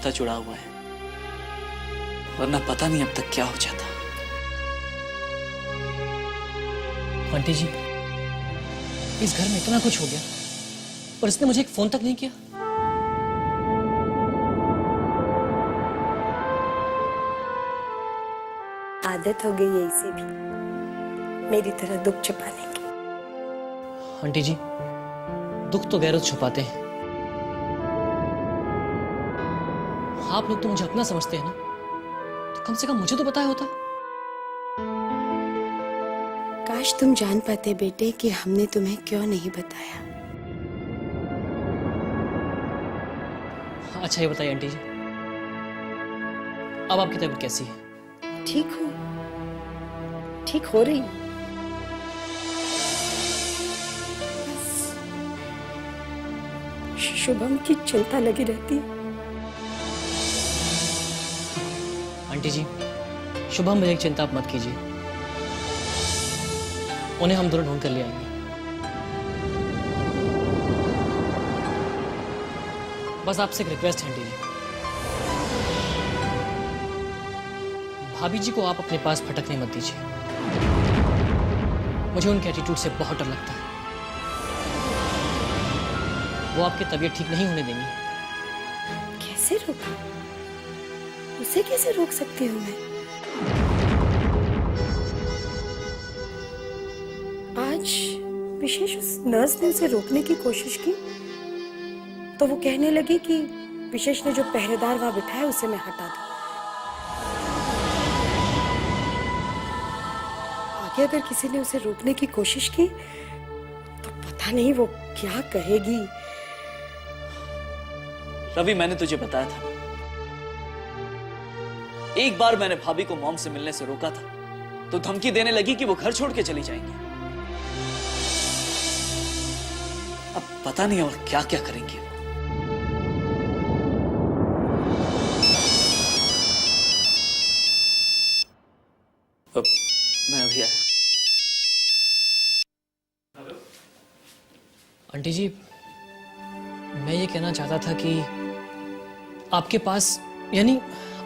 नाता जुड़ा हुआ है, वरना पता नहीं अब तक क्या हो जाता। आंटी जी, इस घर में इतना कुछ हो गया और इसने मुझे एक फोन तक नहीं किया। आदत हो गई है इसे भी मेरी तरह दुख छुपाने की। आंटी जी, दुख तो गैरत छुपाते हैं। आप लोग तो मुझे अपना समझते हैं ना, तो कम से कम मुझे तो बताया होता। काश तुम जान पाते बेटे कि हमने तुम्हें क्यों नहीं बताया। अच्छा ये बताइए आंटी जी, अब आपकी तबीयत कैसी है? ठीक हो, ठीक हो रही हूं। बस शुभम की चिंता लगी रहती है। आंटी जी, शुभम मेरी चिंता आप मत कीजिए, उन्हें हम दोनों ढूंढ कर ले आएंगे। बस आपसे एक रिक्वेस्ट है आंटी जी, भाभी जी को आप अपने पास भटकने मत दीजिए। मुझे उनके एटीट्यूड से बहुत डर लगता है। वो आपकी तबीयत ठीक नहीं होने देंगी। कैसे रोका? उसे कैसे रोक सकती हूँ मैं? आज विशेष उस नर्स ने उसे रोकने की कोशिश की तो वो कहने लगी कि विशेष ने जो पहरेदार वहां बिठाया उसे मैं हटा दूं। आगे अगर किसी ने उसे रोकने की कोशिश की तो पता नहीं वो क्या कहेगी। रवि, मैंने तुझे बताया था, एक बार मैंने भाभी को मॉम से मिलने से रोका था तो धमकी देने लगी कि वो घर छोड़ के चली जाएंगी। अब पता नहीं और क्या क्या करेंगी। अब मैं अभी आया। आंटी जी, मैं ये कहना चाहता था कि आपके पास, यानी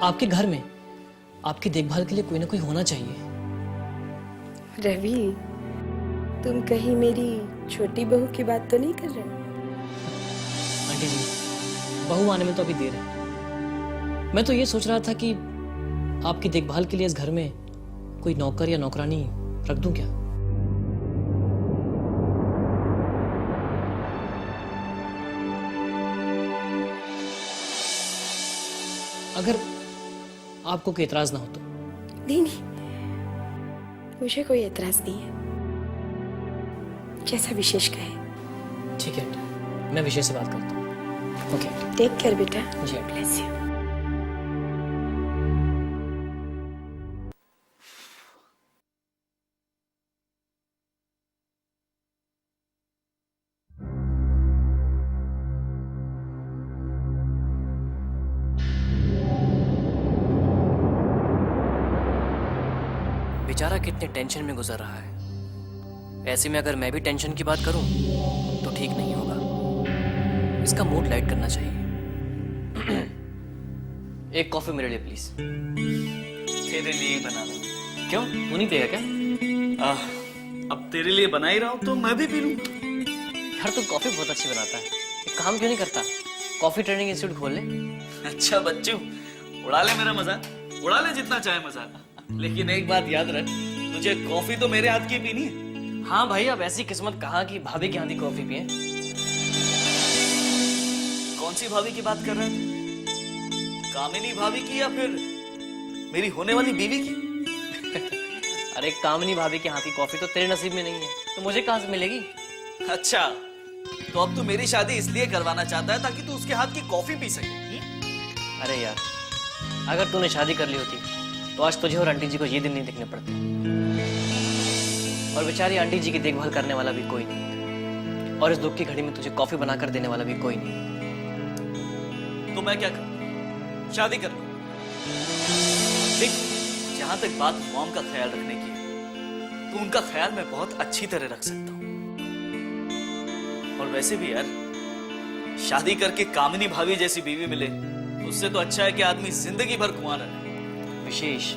आपके घर में आपकी देखभाल के लिए कोई ना कोई होना चाहिए। रवि, तुम कहीं मेरी छोटी बहू की बात तो नहीं कर रहे हो? आंटी जी, बहू आने में तो अभी देर है। मैं तो ये सोच रहा था कि आपकी देखभाल के लिए इस घर में कोई नौकर या नौकरानी रख दूं क्या? अगर आपको कोई एतराज ना हो तो। नहीं नहीं, मुझे कोई एतराज नहीं है, जैसा विशेष कहे। ठीक है आंटी, मैं विशेष से बात करता हूँ। ओके, टेक केयर बेटा। जी ब्लेस यू। बेचारा कितने टेंशन में गुजर रहा है। ऐसे में अगर मैं भी टेंशन की बात करूं तो ठीक नहीं होगा। इसका मूड लाइट करना चाहिए। एक कॉफी मेरे लिए प्लीज। तेरे लिए ही बना रहा हूं। क्यों, तू नहीं पिएगा क्या? अब तेरे लिए बना ही रहा हूं तो मैं भी पी लूंगा। यार तू कॉफी बहुत अच्छी बनाता है, एक काम क्यों नहीं करता, कॉफी ट्रेनिंग इंस्टीट्यूट खोल ले। अच्छा बच्चू, उड़ा ले मेरा मजाक, उड़ा ले जितना चाहे मजाक, लेकिन एक बात याद रख, तुझे कॉफी तो मेरे हाथ की पीनी है। हाँ भाई, अब ऐसी किस्मत कहाँ कि भाभी के हाथ की कॉफी पिए। कौन सी भाभी की बात कर रहा है? कामिनी भाभी की या फिर मेरी होने वाली बीवी की? अरे कामनी भाभी के हाथ की कॉफी तो तेरे नसीब में नहीं है, तो मुझे कहाँ से मिलेगी? अच्छा, तो अब तू मेरी शादी इसलिए करवाना चाहता है ताकि तू उसके हाथ की कॉफी पी सके? अरे यार, अगर तूने शादी कर ली होती तो आज तुझे और आंटी जी को ये दिन नहीं दिखने पड़ते, और बेचारी आंटी जी की देखभाल करने वाला भी कोई नहीं, और इस दुख की घड़ी में तुझे कॉफी बनाकर देने वाला भी कोई नहीं। तो मैं क्या करूं? शादी कर लूं? देख, जहां तक बात मॉम का ख्याल रखने की है, तो उनका ख्याल मैं बहुत अच्छी तरह रख सकता हूं। और वैसे भी यार, शादी करके कामिनी भाभी जैसी बीवी मिले उससे तो अच्छा है कि आदमी जिंदगी भर कुंवारा रहे। विशेष,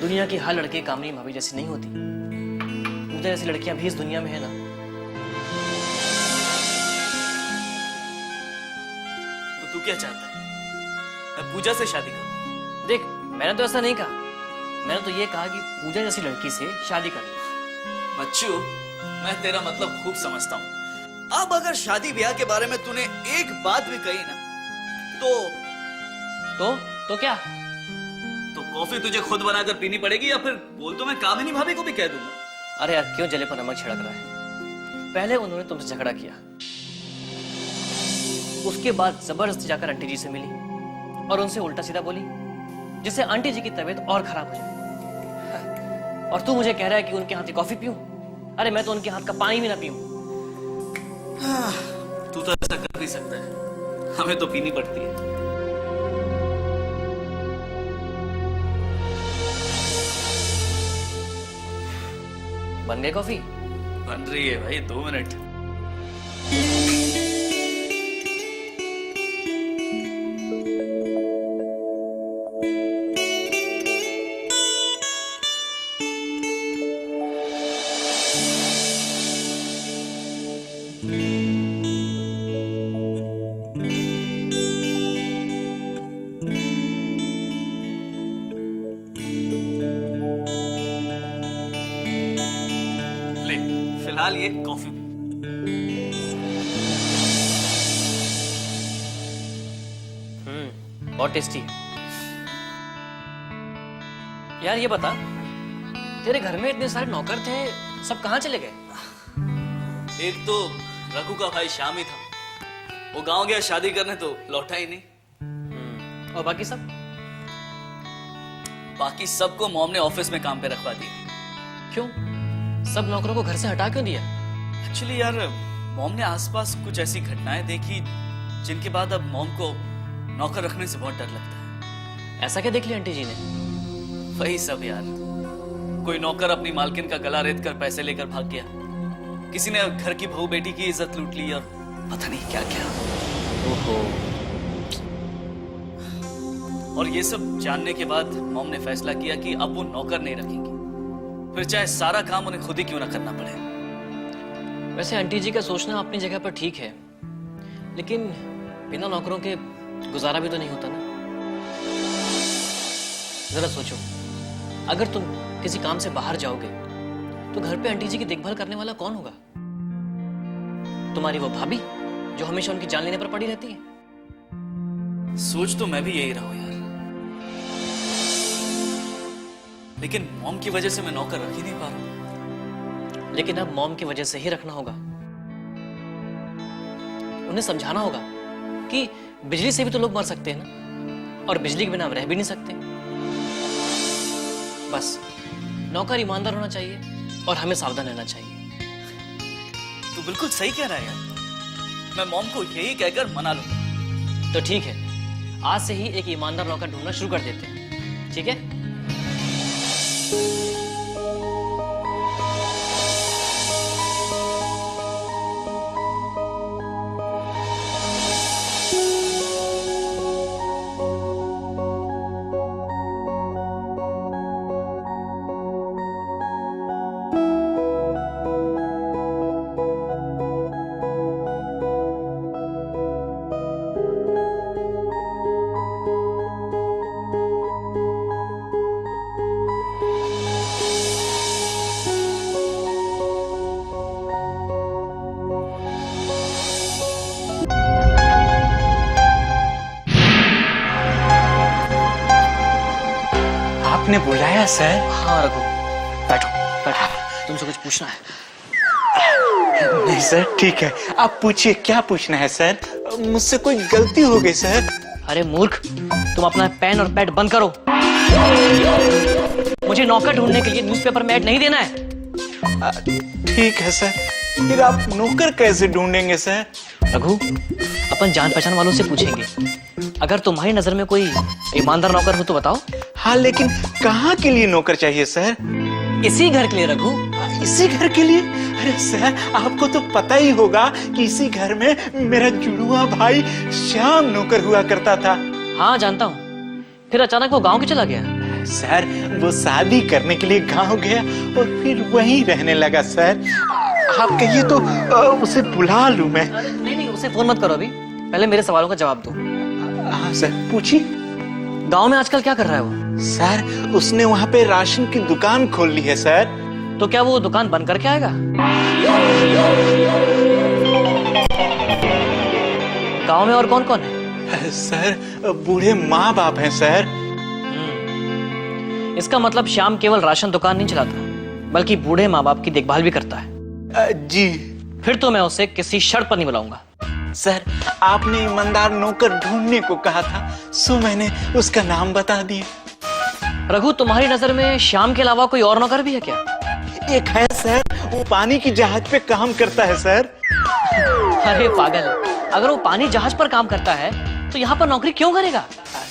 दुनिया की हर लड़की कामनी भाभी जैसी नहीं होती। पूजा जैसी लड़कियां भी इस दुनिया में है ना। तो तू क्या चाहता है, मैं पूजा से शादी करूं? देख, मैंने तो ऐसा नहीं कहा। मैंने तो ये कहा कि पूजा जैसी लड़की से शादी कर ले। बच्चू, मैं तेरा मतलब खूब समझता हूँ। अब अगर शादी ब्याह के बारे में तूने एक बात भी कही ना, तो क्या? तो कॉफी तुझे खुद बनाकर पीनी पड़ेगी, या फिर बोल तो मैं कामिनी भाभी को भी कह दूंगा। अरे यार, क्यों जले पर नमक छिड़क रहा है? पहले उन्होंने तुमसे झगड़ा किया, उसके बाद जबरदस्ती जाकर आंटी जी से मिली और उनसे उल्टा सीधा बोली, जिससे आंटी जी की तबीयत और खराब हो जाए। और तू मुझे कह रहा है कि उनके हाथ की कॉफी पीऊं? अरे मैं तो उनके हाथ का पानी भी ना पीऊं। तू तो ऐसा कर नहीं सकता है, हमें तो पीनी पड़ती है। बन गई कॉफी? बन रही है भाई, 2 मिनट। ले, फिलहाल ये कॉफी। बहुत टेस्टी। यार ये बता, तेरे घर में इतने सारे नौकर थे, सब कहाँ चले गए? एक तो रघु का भाई श्याम ही था, वो गांव गया शादी करने, तो लौटा ही नहीं। और बाकी सब? बाकी सबको मॉम ने ऑफिस में काम पे रखवा दिया। क्यों? सब नौकरों को घर से हटा क्यों दिया? एक्चुअली यार, मॉम ने आसपास कुछ ऐसी घटनाएं देखी जिनके बाद अब मॉम को नौकर रखने से बहुत डर लगता है। ऐसा क्या देख लिया आंटी जी ने? वही सब यार, कोई नौकर अपनी मालकिन का गला रेत कर पैसे लेकर भाग गया, किसी ने घर की बहू बेटी की इज्जत लूट ली, और पता नहीं क्या क्या। ओहो। और ये सब जानने के बाद मॉम ने फैसला किया कि अब वो नौकर नहीं रखेंगी, फिर चाहे सारा काम उन्हें खुद ही क्यों ना करना पड़े। वैसे आंटी जी का सोचना अपनी जगह पर ठीक है, लेकिन बिना नौकरों के गुजारा भी तो नहीं होता ना। जरा सोचो, अगर तुम किसी काम से बाहर जाओगे तो घर पे आंटी जी की देखभाल करने वाला कौन होगा? तुम्हारी वो भाभी जो हमेशा उनकी जान लेने पर पड़ी रहती है। सोच तो मैं भी यही रहा हूं यार, लेकिन मॉम की वजह से मैं नौकर रख ही नहीं पा रहा। लेकिन अब मॉम की वजह से ही रखना होगा। उन्हें समझाना होगा कि बिजली से भी तो लोग मर सकते हैं ना, और बिजली के बिना हम रह भी नहीं सकते। बस नौकर ईमानदार होना चाहिए और हमें सावधान रहना चाहिए। तू बिल्कुल सही कह रहा है यार, मैं मॉम को यही कहकर मना लूंगा। तो ठीक है, आज से ही एक ईमानदार नौकर ढूंढना शुरू कर देते हैं, ठीक है? आपने बुलाया सर? हाँ रघु, बैठो बैठो, तुमसे कुछ पूछना है। नहीं सर, ठीक है, आप पूछिए, क्या पूछना है सर? मुझसे कोई गलती हो गई सर? अरे मूर्ख, तुम अपना पेन और पैड बंद करो। मुझे नौकर ढूंढने के लिए न्यूज़पेपर में ऐड नहीं देना है। ठीक है सर, फिर आप नौकर कैसे ढूंढेंगे सर? रघु, अपन जान पहचान वालों से पूछेंगे। अगर तुम्हारी नजर में कोई ईमानदार नौकर हो तो बताओ। हाँ, लेकिन कहाँ के लिए नौकर चाहिए सर? इसी घर के लिए रघु। इसी घर के लिए? अरे सर, आपको तो पता ही होगा कि इसी घर में मेरा जुड़वा भाई श्याम नौकर हुआ करता था। हाँ जानता हूँ। फिर अचानक वो गांव क्यों चला गया? सर वो शादी करने के लिए गांव गया और फिर वहीं रहने लगा सर। आप कहिए तो उसे बुला लूं मैं। नहीं नहीं, उसे फोन मत करो अभी, पहले मेरे सवालों का जवाब दो। हाँ सर पूछिए। गांव में आजकल क्या कर रहा है वो? सर उसने वहां पे राशन की दुकान खोल ली है सर। तो क्या वो दुकान बंद करके आएगा? गांव में और कौन कौन है? सर बूढ़े माँ बाप हैं सर। इसका मतलब श्याम केवल राशन दुकान नहीं चलाता, बल्कि बूढ़े माँ बाप की देखभाल भी करता है। जी। फिर तो मैं उसे किसी शर्त पर नहीं बुलाऊंगा। सर आपने ईमानदार नौकर ढूंढने को कहा था, सो मैंने उसका नाम बता दिया। रघु, तुम्हारी नजर में श्याम के अलावा कोई और नौकर भी है क्या? एक है सर, वो पानी की जहाज पे काम करता है सर। अरे पागल, अगर वो पानी जहाज पर काम करता है तो यहाँ पर नौकरी क्यों करेगा?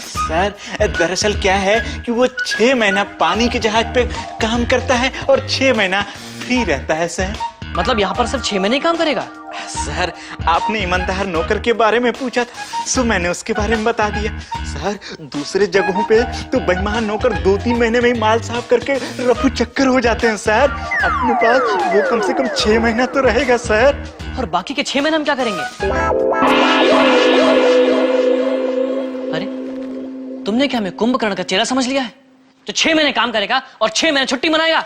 सर दरअसल क्या है कि वो 6 महीना पानी के जहाज पे काम करता है और 6 महीना फ्री रहता है सर। मतलब यहाँ पर सिर्फ 6 महीने काम करेगा? सर आपने ईमानदार नौकर के बारे में पूछा था, सो मैंने उसके बारे में बता दिया। सर दूसरे जगहों पे तो बेईमान नौकर 2-3 महीने में ही माल साफ करके रफू चक्कर हो जाते हैं सर। अपने पास वो कम से कम 6 महीना तो रहेगा सर। और बाकी के 6 महीने हम क्या करेंगे? अरे तुमने क्या हमें कुंभकर्ण का चेहरा समझ लिया है? जो 6 महीने काम करेगा और 6 महीने छुट्टी मनाएगा।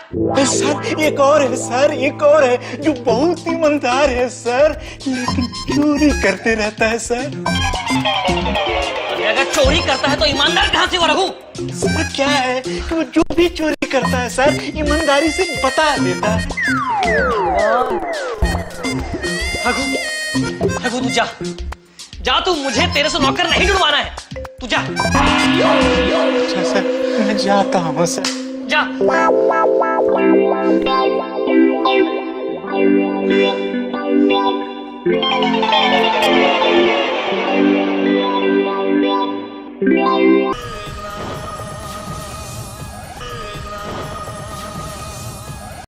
सर एक और है सर, एक और है जो बहुत ईमानदार है सर, लेकिन चोरी करते रहता है सर। अगर चोरी करता है तो ईमानदार कहां से हो रघु? सर क्या है कि वो जो भी चोरी करता है सर ईमानदारी से बता देता है। रघु तू जा जा, तू मुझे तेरे से नौकर नहीं ढूंढवाना है, तू जा। अच्छा सर मैं जाता हूँ सर। जा।